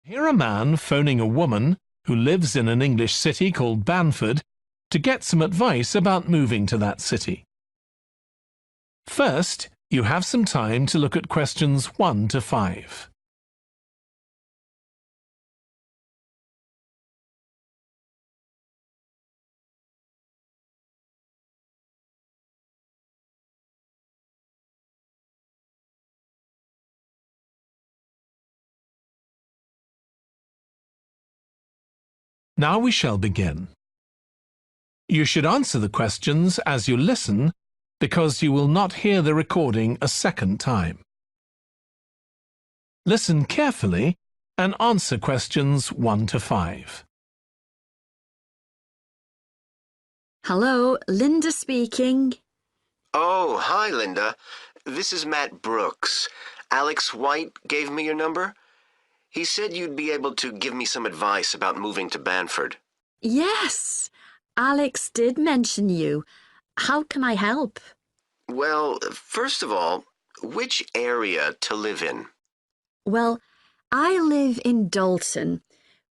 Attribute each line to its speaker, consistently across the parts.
Speaker 1: Hear a man phoning a woman who lives in an English city called Banford to get some advice about moving to that city. First, you have some time to look at questions 1 to 5. Now we shall begin. You should answer the questions as you listen because you will not hear the recording a second time. Listen carefully and answer questions 1 to 5.
Speaker 2: Hello, Linda speaking.
Speaker 3: Oh, hi, Linda. This is Matt Brooks. Alex White gave me your number. He said you'd be able to give me some advice about moving to Banford.
Speaker 2: Yes, Alex did mention you. How can I help?
Speaker 3: Well, first of all, which area to live in?
Speaker 2: Well, I live in Dalton,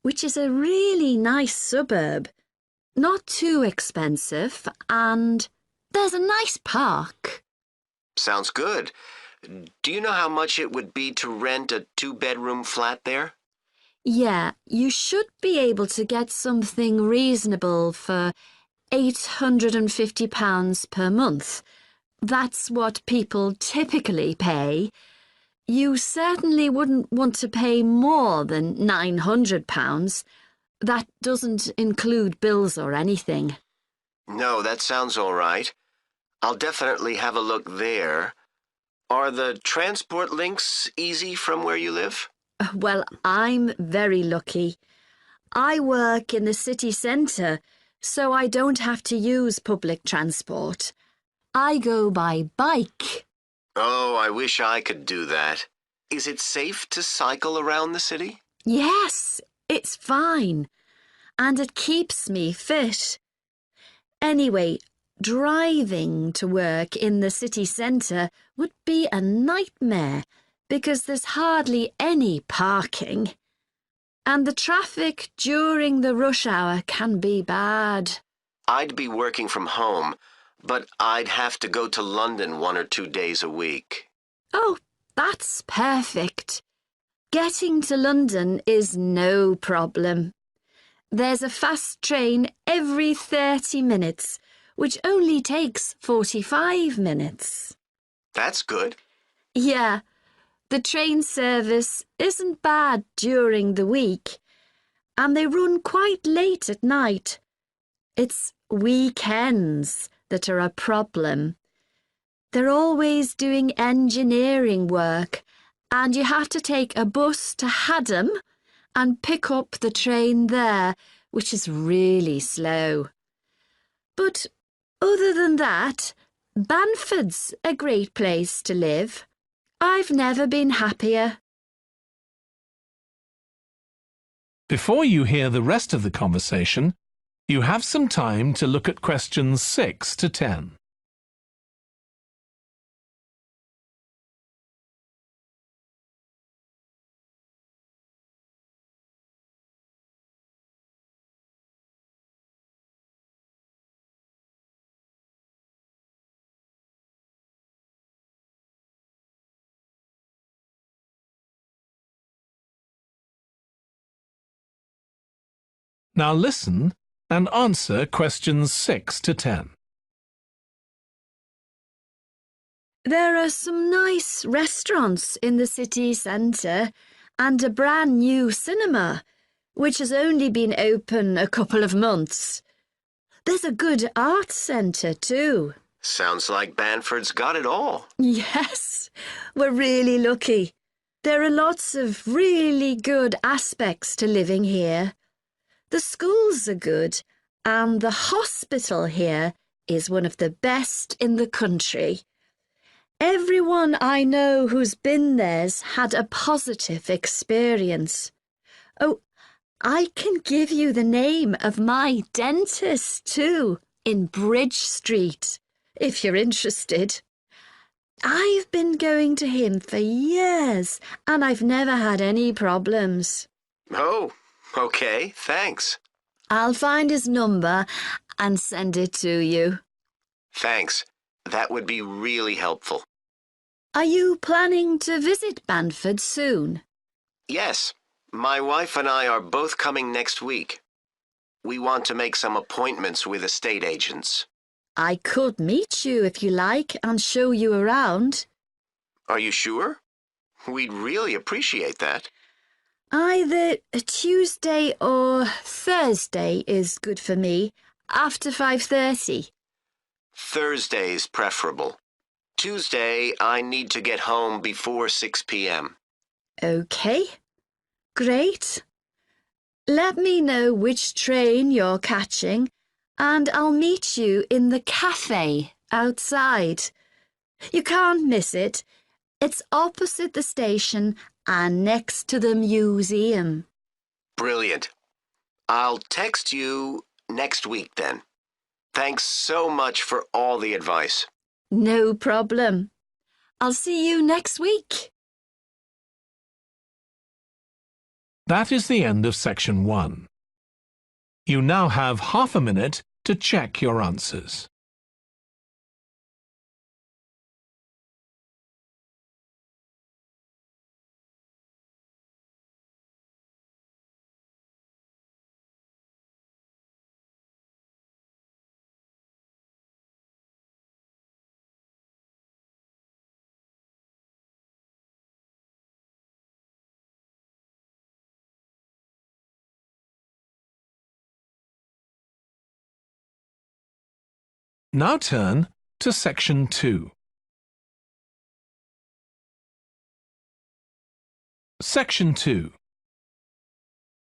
Speaker 2: which is a really nice suburb. Not too expensive, and there's a nice park.
Speaker 3: Sounds good. Do you know how much it would be to rent a 2-bedroom flat there?
Speaker 2: Yeah, you should be able to get something reasonable for £850 per month. That's what people typically pay. You certainly wouldn't want to pay more than £900. That doesn't include bills or anything.
Speaker 3: No, that sounds all right. I'll definitely have a look there. Are the transport links easy from where you live?
Speaker 2: Well, I'm very lucky. I work in the city centre, so I don't have to use public transport. I go by bike.
Speaker 3: Oh, I wish I could do that. Is it safe to cycle around the city?
Speaker 2: Yes, it's fine. And it keeps me fit. Anyway, driving to work in the city centre would be a nightmare because there's hardly any parking. And the traffic during the rush hour can be bad.
Speaker 3: I'd be working from home, but I'd have to go to London 1 or 2 days a week.
Speaker 2: Oh, that's perfect. Getting to London is no problem. There's a fast train every 30 minutes, which only takes 45 minutes.
Speaker 3: That's good.
Speaker 2: Yeah, the train service isn't bad during the week, and they run quite late at night. It's weekends that are a problem. They're always doing engineering work, and you have to take a bus to Haddam and pick up the train there, which is really slow. But other than that, Banford's a great place to live. I've never been happier.
Speaker 1: Before you hear the rest of the conversation, you have some time to look at questions 6 to 10. Now listen and answer questions 6 to 10.
Speaker 2: There are some nice restaurants in the city centre and a brand new cinema, which has only been open a couple of months. There's a good art centre too.
Speaker 3: Sounds like Banford's got it all.
Speaker 2: Yes, we're really lucky. There are lots of really good aspects to living here. The schools are good, and the hospital here is one of the best in the country. Everyone I know who's been there's had a positive experience. Oh, I can give you the name of my dentist too, in Bridge Street, if you're interested. I've been going to him for years, and I've never had any problems.
Speaker 3: Oh, okay, thanks.
Speaker 2: I'll find his number and send it to you.
Speaker 3: Thanks. That would be really helpful.
Speaker 2: Are you planning to visit Banford soon?
Speaker 3: Yes, my wife and I are both coming next week. We want to make some appointments with estate agents.
Speaker 2: I could meet you if you like and show you around.
Speaker 3: Are you sure? We'd really appreciate that.
Speaker 2: Either Tuesday or Thursday is good for me, after 5:30.
Speaker 3: Thursday's preferable. Tuesday, I need to get home before 6 p.m.
Speaker 2: Okay, great. Let me know which train you're catching and I'll meet you in the cafe outside. You can't miss it. It's opposite the station and next to the museum.
Speaker 3: Brilliant. I'll text you next week then. Thanks so much for all the advice.
Speaker 2: No problem. I'll see you next week.
Speaker 1: That is the end of section 1. You now have half a minute to check your answers. Now turn to section 2. Section 2.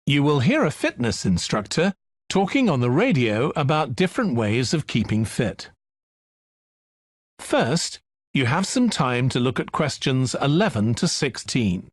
Speaker 1: You will hear a fitness instructor talking on the radio about different ways of keeping fit. First, you have some time to look at questions 11 to 16.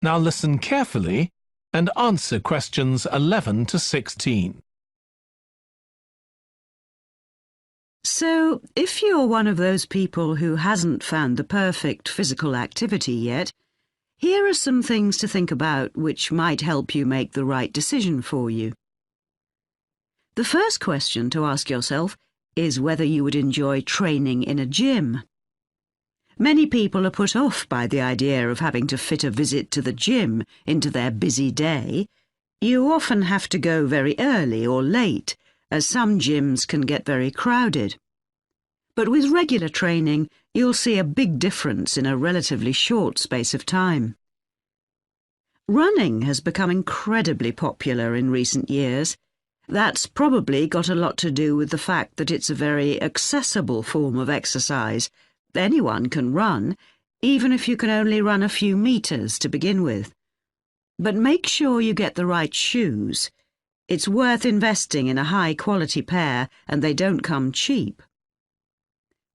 Speaker 1: Now listen carefully and answer questions 11 to 16.
Speaker 4: So, if you're one of those people who hasn't found the perfect physical activity yet, here are some things to think about which might help you make the right decision for you. The first question to ask yourself is whether you would enjoy training in a gym. Many people are put off by the idea of having to fit a visit to the gym into their busy day. You often have to go very early or late, as some gyms can get very crowded. But with regular training, you'll see a big difference in a relatively short space of time. Running has become incredibly popular in recent years. That's probably got a lot to do with the fact that it's a very accessible form of exercise. Anyone can run, even if you can only run a few meters to begin with. But make sure you get the right shoes. It's worth investing in a high-quality pair, and they don't come cheap.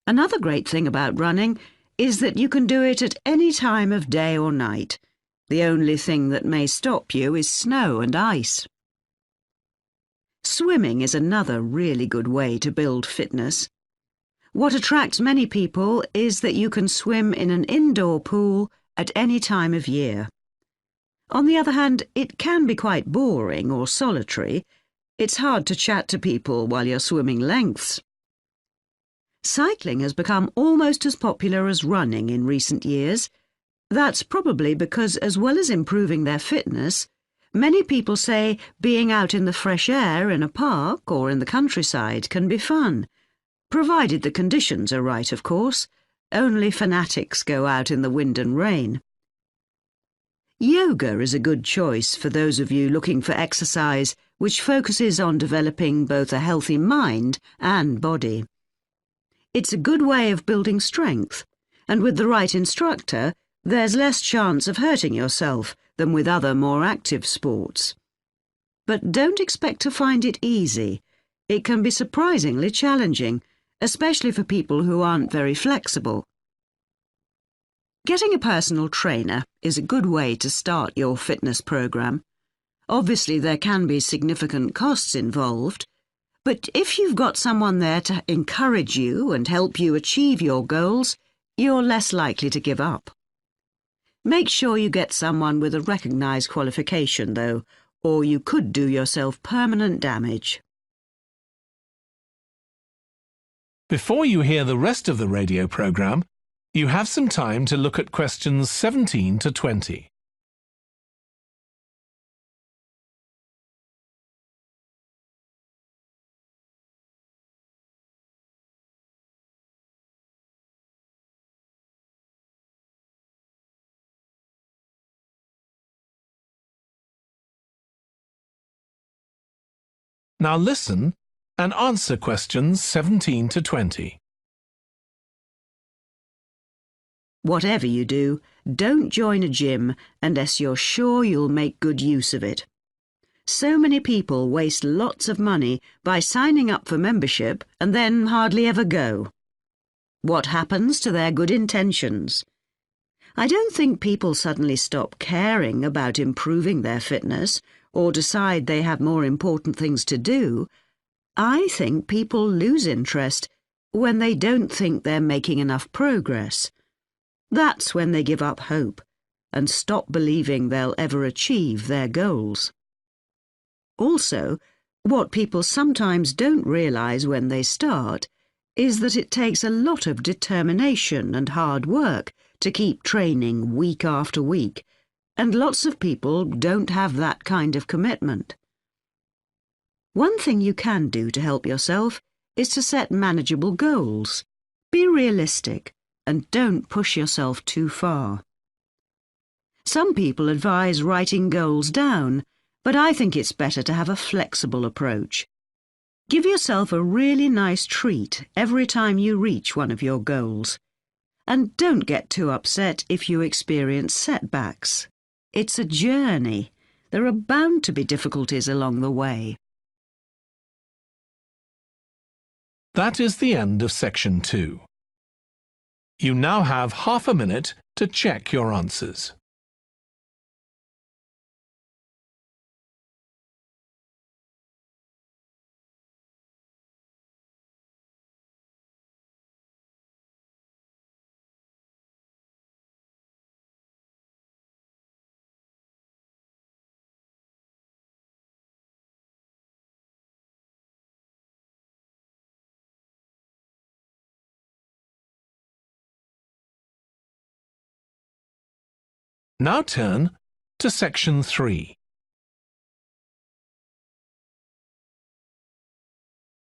Speaker 4: Another great thing about running is that you can do it at any time of day or night. The only thing that may stop you is snow and ice. Swimming is another really good way to build fitness. What attracts many people is that you can swim in an indoor pool at any time of year. On the other hand, it can be quite boring or solitary. It's hard to chat to people while you're swimming lengths. Cycling has become almost as popular as running in recent years. That's probably because, as well as improving their fitness, many people say being out in the fresh air in a park or in the countryside can be fun. Provided the conditions are right, of course. Only fanatics go out in the wind and rain. Yoga is a good choice for those of you looking for exercise which focuses on developing both a healthy mind and body. It's a good way of building strength, and with the right instructor, there's less chance of hurting yourself than with other more active sports. But don't expect to find it easy. It can be surprisingly challenging, especially for people who aren't very flexible. Getting a personal trainer is a good way to start your fitness program. Obviously, there can be significant costs involved, but if you've got someone there to encourage you and help you achieve your goals, you're less likely to give up. Make sure you get someone with a recognised qualification, though, or you could do yourself permanent damage.
Speaker 1: Before you hear the rest of the radio programme, you have some time to look at questions 17 to 20. Now listen and answer questions 17 to 20.
Speaker 4: Whatever you do, don't join a gym unless you're sure you'll make good use of it. So many people waste lots of money by signing up for membership and then hardly ever go. What happens to their good intentions? I don't think people suddenly stop caring about improving their fitness or decide they have more important things to do. I think people lose interest when they don't think they're making enough progress. That's when they give up hope and stop believing they'll ever achieve their goals. Also, what people sometimes don't realise when they start is that it takes a lot of determination and hard work to keep training week after week, and lots of people don't have that kind of commitment. One thing you can do to help yourself is to set manageable goals. Be realistic and don't push yourself too far. Some people advise writing goals down, but I think it's better to have a flexible approach. Give yourself a really nice treat every time you reach one of your goals. And don't get too upset if you experience setbacks. It's a journey. There are bound to be difficulties along the way.
Speaker 1: That is the end of section 2. You now have half a minute to check your answers. Now turn to section 3.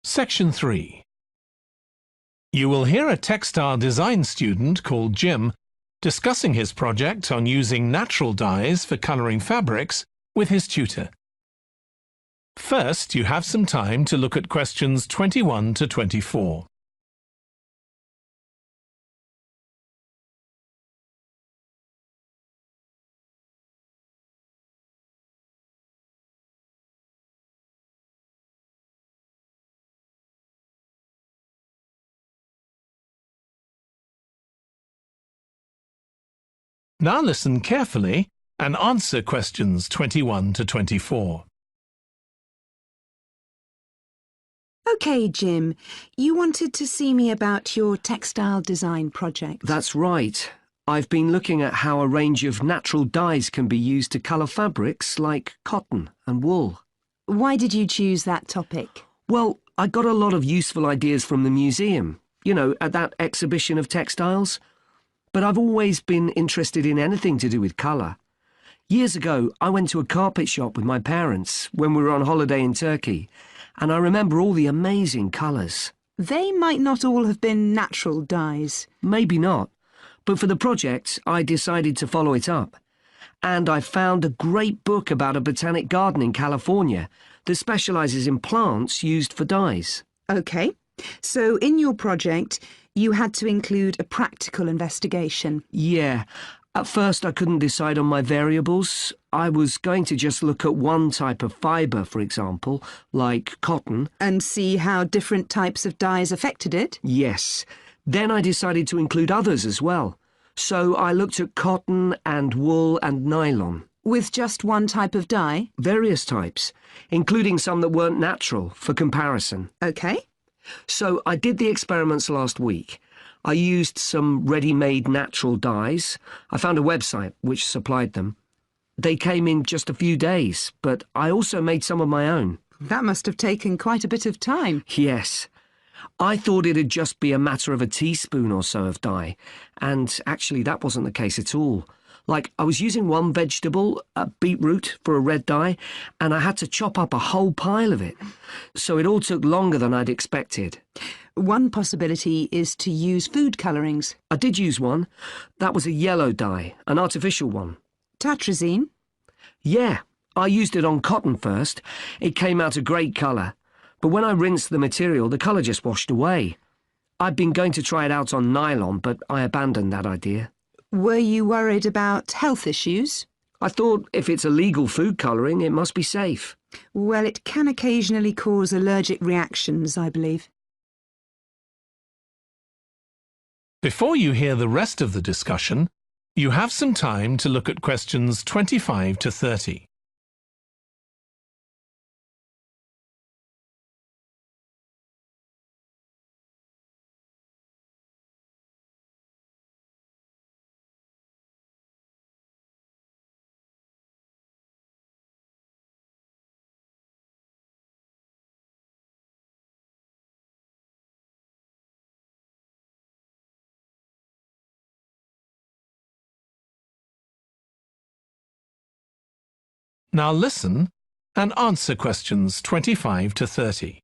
Speaker 1: Section 3. You will hear a textile design student called Jim discussing his project on using natural dyes for colouring fabrics with his tutor. First, you have some time to look at questions 21 to 24. Now listen carefully and answer questions 21 to 24.
Speaker 5: OK, Jim, you wanted to see me about your textile design project.
Speaker 6: That's right. I've been looking at how a range of natural dyes can be used to colour fabrics like cotton and wool.
Speaker 5: Why did you choose that topic?
Speaker 6: Well, I got a lot of useful ideas from the museum, at that exhibition of textiles. But I've always been interested in anything to do with colour. Years ago, I went to a carpet shop with my parents when we were on holiday in Turkey, and I remember all the amazing colours.
Speaker 5: They might not all have been natural dyes.
Speaker 6: Maybe not, but for the project, I decided to follow it up. And I found a great book about a botanic garden in California that specialises in plants used for dyes.
Speaker 5: OK, so in your project, you had to include a practical investigation.
Speaker 6: Yeah, At first I couldn't decide on my variables. I was going to just look at one type of fibre, for example, like cotton.
Speaker 5: And see how different types of dyes affected it?
Speaker 6: Yes. Then I decided to include others as well. So I looked at cotton and wool and nylon.
Speaker 5: With just one type of dye?
Speaker 6: Various types, including some that weren't natural, for comparison.
Speaker 5: OK.
Speaker 6: So I did the experiments last week. I used some ready-made natural dyes. I found a website which supplied them. They came in just a few days, but I also made some of my own.
Speaker 5: That must have taken quite a bit of time.
Speaker 6: Yes. I thought it'd just be a matter of a teaspoon or so of dye, and actually that wasn't the case at all. Like, I was using one vegetable, a beetroot, for a red dye, and I had to chop up a whole pile of it. So it all took longer than I'd expected.
Speaker 5: One possibility is to use food colourings.
Speaker 6: I did use one. That was a yellow dye, an artificial one.
Speaker 5: Tartrazine?
Speaker 6: Yeah, I used it on cotton first. It came out a great colour. But when I rinsed the material, the colour just washed away. I'd been going to try it out on nylon, but I abandoned that idea.
Speaker 5: Were you worried about health issues?
Speaker 6: I thought if it's a legal food colouring, it must be safe.
Speaker 5: Well, it can occasionally cause allergic reactions, I believe.
Speaker 1: Before you hear the rest of the discussion, you have some time to look at questions 25 to 30. Now listen and answer questions 25 to 30.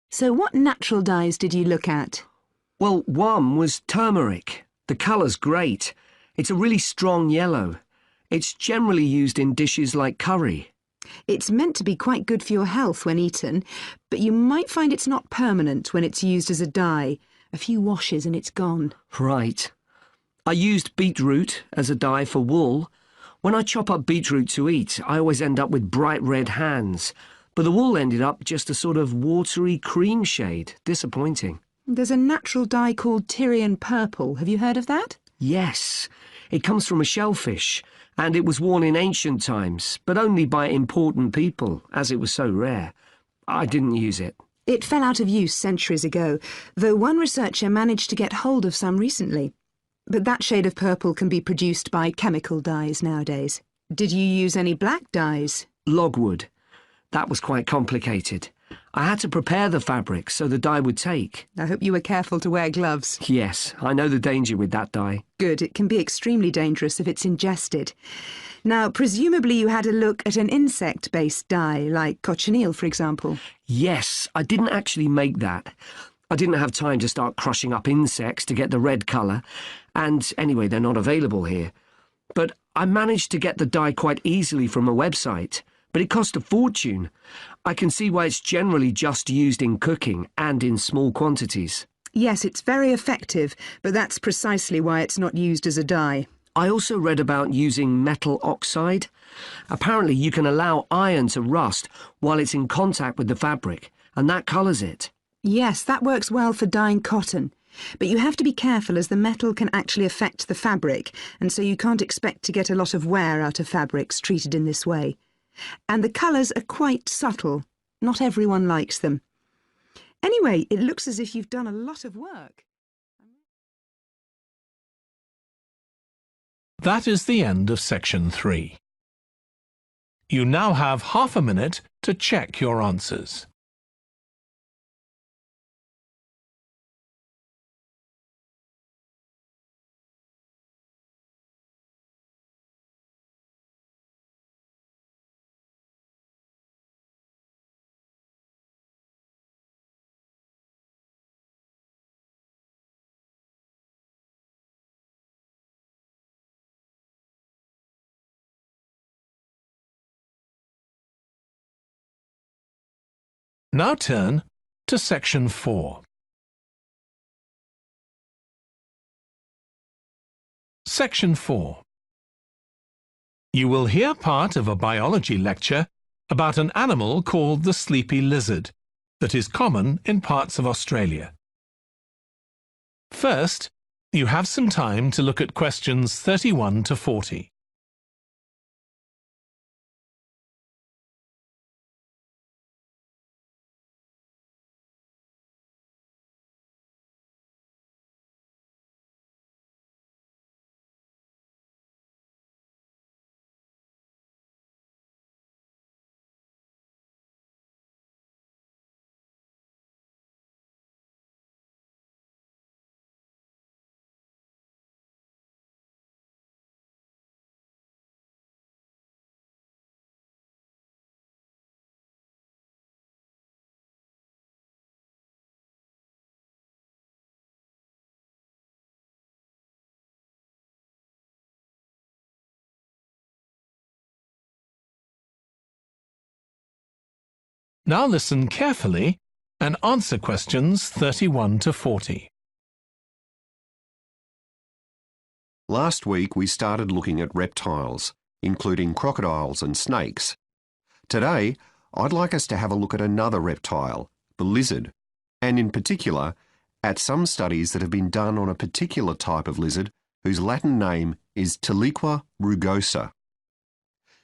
Speaker 5: So what natural dyes did you look at?
Speaker 6: Well, one was turmeric. The colour's great. It's a really strong yellow. It's generally used in dishes like curry.
Speaker 5: It's meant to be quite good for your health when eaten, but you might find it's not permanent when it's used as a dye. A few washes and it's gone.
Speaker 6: Right. I used beetroot as a dye for wool. When I chop up beetroot to eat, I always end up with bright red hands. But the wool ended up just a sort of watery cream shade. Disappointing.
Speaker 5: There's a natural dye called Tyrian purple. Have you heard of that?
Speaker 6: Yes. It comes from a shellfish, and it was worn in ancient times, but only by important people, as it was so rare. I didn't use it.
Speaker 5: It fell out of use centuries ago, though one researcher managed to get hold of some recently. But that shade of purple can be produced by chemical dyes nowadays. Did you use any black dyes?
Speaker 6: Logwood. That was quite complicated. I had to prepare the fabric so the dye would take.
Speaker 5: I hope you were careful to wear gloves.
Speaker 6: Yes, I know the danger with that dye.
Speaker 5: Good, it can be extremely dangerous if it's ingested. Now, presumably you had a look at an insect-based dye, like cochineal, for example.
Speaker 6: Yes, I didn't actually make that. I didn't have time to start crushing up insects to get the red colour, and anyway, they're not available here. But I managed to get the dye quite easily from a website, but it cost a fortune. I can see why it's generally just used in cooking and in small quantities.
Speaker 5: Yes, it's very effective, but that's precisely why it's not used as a dye.
Speaker 6: I also read about using metal oxide. Apparently you can allow iron to rust while it's in contact with the fabric, and that colours it.
Speaker 5: Yes, that works well for dyeing cotton. But you have to be careful as the metal can actually affect the fabric, and so you can't expect to get a lot of wear out of fabrics treated in this way. And the colours are quite subtle. Not everyone likes them. Anyway, it looks as if you've done a lot of work.
Speaker 1: That is the end of section 3. You now have half a minute to check your answers. Now turn to section 4. Section 4. You will hear part of a biology lecture about an animal called the sleepy lizard that is common in parts of Australia. First, you have some time to look at questions 31 to 40. Now listen carefully and answer questions 31 to 40.
Speaker 7: Last week we started looking at reptiles, including crocodiles and snakes. Today, I'd like us to have a look at another reptile, the lizard, and in particular, at some studies that have been done on a particular type of lizard whose Latin name is Tiliqua rugosa.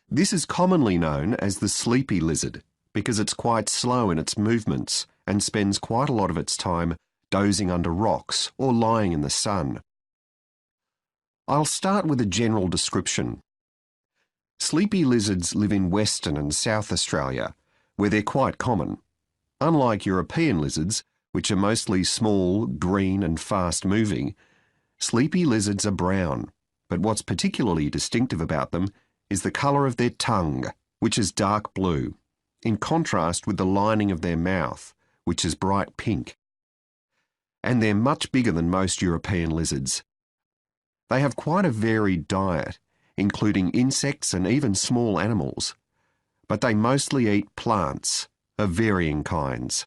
Speaker 7: This is commonly known as the sleepy lizard because it's quite slow in its movements and spends quite a lot of its time dozing under rocks or lying in the sun. I'll start with a general description. Sleepy lizards live in Western and South Australia, where they're quite common. Unlike European lizards, which are mostly small, green and fast-moving, sleepy lizards are brown, but what's particularly distinctive about them is the colour of their tongue, which is dark blue, in contrast with the lining of their mouth, which is bright pink. And they're much bigger than most European lizards. They have quite a varied diet, including insects and even small animals, but they mostly eat plants of varying kinds.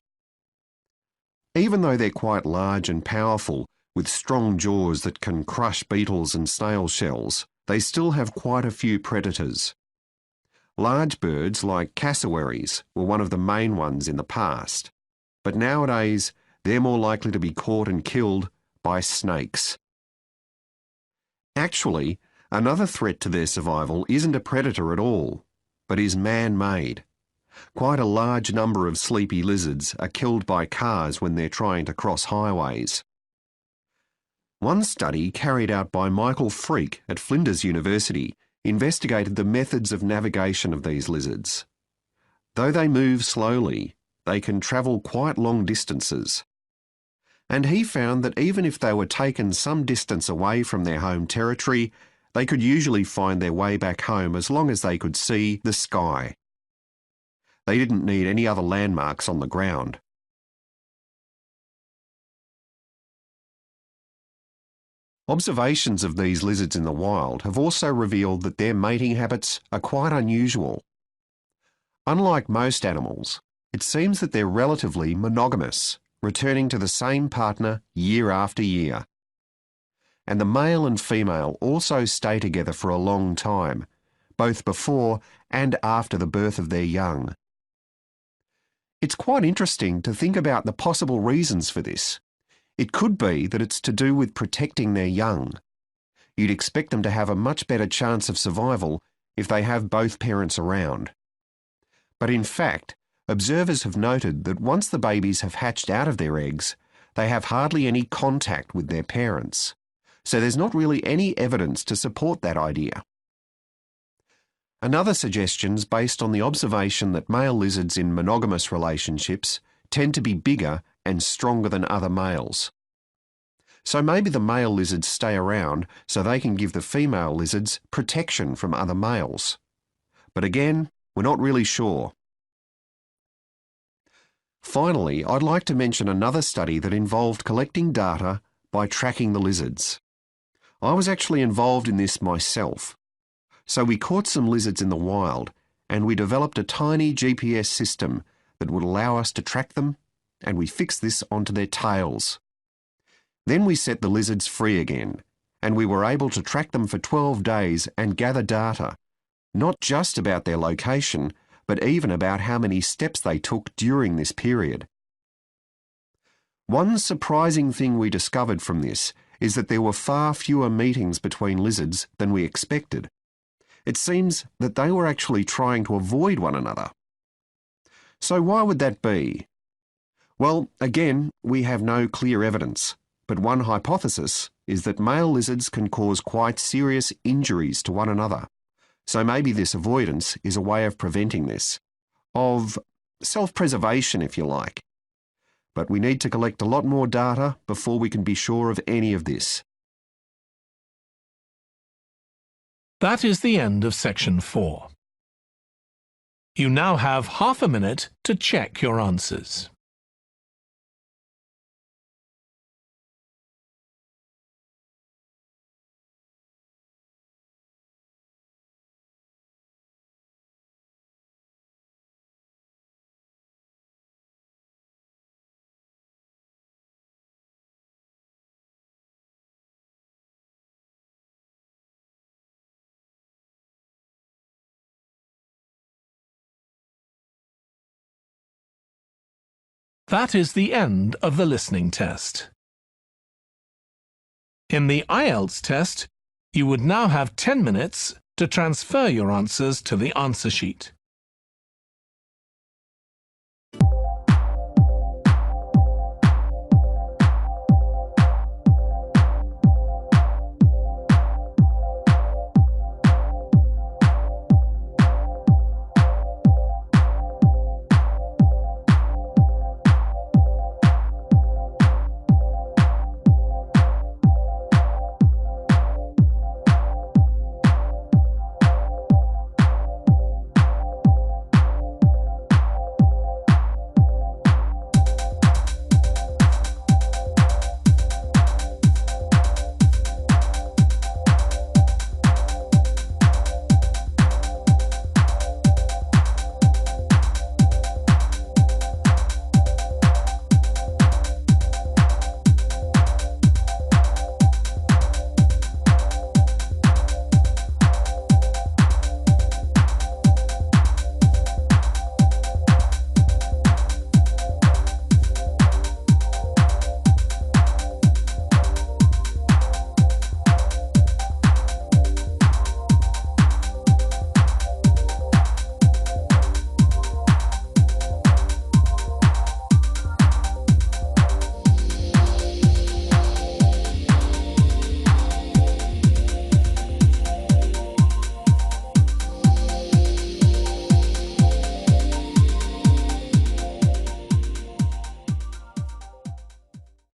Speaker 7: Even though they're quite large and powerful, with strong jaws that can crush beetles and snail shells, they still have quite a few predators. Large birds like cassowaries were one of the main ones in the past, but nowadays they're more likely to be caught and killed by snakes. Actually, another threat to their survival isn't a predator at all, but is man-made. Quite a large number of sleepy lizards are killed by cars when they're trying to cross highways. One study carried out by Michael Freak at Flinders University investigated the methods of navigation of these lizards. Though they move slowly, they can travel quite long distances. And he found that even if they were taken some distance away from their home territory, they could usually find their way back home as long as they could see the sky. They didn't need any other landmarks on the ground. Observations of these lizards in the wild have also revealed that their mating habits are quite unusual. Unlike most animals, it seems that they're relatively monogamous, returning to the same partner year after year. And the male and female also stay together for a long time, both before and after the birth of their young. It's quite interesting to think about the possible reasons for this. It could be that it's to do with protecting their young. You'd expect them to have a much better chance of survival if they have both parents around. But in fact, observers have noted that once the babies have hatched out of their eggs, they have hardly any contact with their parents. So there's not really any evidence to support that idea. Another suggestion's based on the observation that male lizards in monogamous relationships tend to be bigger and stronger than other males. So maybe the male lizards stay around so they can give the female lizards protection from other males. But again, we're not really sure. Finally, I'd like to mention another study that involved collecting data by tracking the lizards. I was actually involved in this myself. So we caught some lizards in the wild and we developed a tiny GPS system that would allow us to track them, and we fixed this onto their tails. Then we set the lizards free again, and we were able to track them for 12 days and gather data, not just about their location, but even about how many steps they took during this period. One surprising thing we discovered from this is that there were far fewer meetings between lizards than we expected. It seems that they were actually trying to avoid one another. So why would that be? Well, again, we have no clear evidence, but one hypothesis is that male lizards can cause quite serious injuries to one another. So maybe this avoidance is a way of preventing this, of self-preservation, if you like. But we need to collect a lot more data before we can be sure of any of this.
Speaker 1: That is the end of section 4. You now have half a minute to check your answers. That is the end of the listening test. In the IELTS test, you would now have 10 minutes to transfer your answers to the answer sheet.